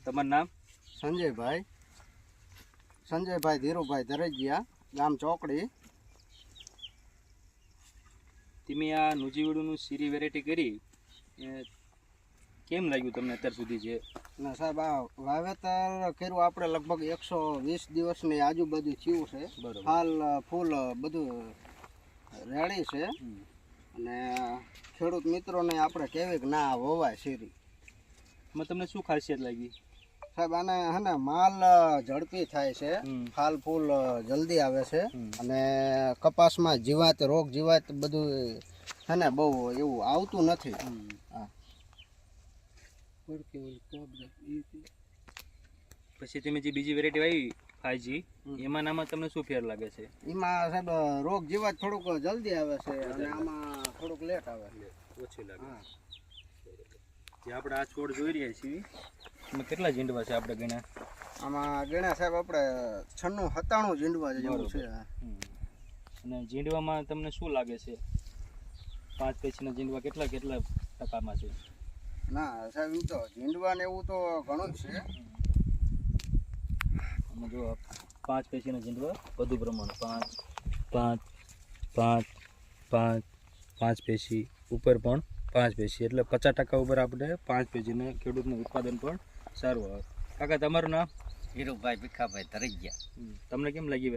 તમારું નામ? સંજયભાઈ ધીરુભાઈ ધરેજિયા, ગામ ચોકડી. તમે આ નુજીવીડુનું સીરી વેરાયટી કરી, કેમ લાગ્યું તમને અત્યાર સુધી? જે ના સાહેબ, આ વાવેતર કર્યું આપણે લગભગ 120 દિવસની આજુબાજુ થયું છે. બરોબર. હાલ ફૂલ બધું રેડી છે. અને ખેડૂત મિત્રોને આપણે કહેવી કે ના વવાય શીરી. એમાં તમને શું ખાસિયત લાગી? સાહેબ, આને હે ને માલ ઝડપી થાય છે, ફાલ ફૂલ જલ્દી આવે છે, અને કપાસમાં જીવાત રોગ જીવાત બધું હે ને બહુ એવું આવતું નથી. હા. પછી તમે જે બીજી વેરાયટી આવી 5G, એમાં નામાં તમને શું ફેર લાગે છે? એમાં સાહેબ રોગ જીવાત થોડુંક જલ્દી આવે છે, અને આમાં થોડુંક લેટ આવે, ઓછી લાગે. જે આપણે આ છોડ જોઈ રહ્યા છીએ, એમાં કેટલા ઝીંડવા છે આપણે ગણ્યા? આમાં ગણ્યા સાહેબ આપણે 96-97 ઝીંડવા જેવું છે. અને ઝીંડવામાં તમને શું લાગે છે? 5 પેશીના ઝીંડવા કેટલા ટકામાં છે? ના સાહેબ, એમ તો ઝીંડવા ને એવું તો ઘણું જ છે. આમાં જો 5 પેશીના ઝીંડવા વધુ પ્રમાણ 5 પેશી ઉપર પણ 5 પેશી, એટલે 50% ઉપર આપણે 5 પેશીને ખેડૂતનું ઉત્પાદન પણ સારું આવે. કાકા, તમારું નામ? ધીરુભાઈ ભીખાભાઈ ધરેજિયા. તમને કેમ લાગી?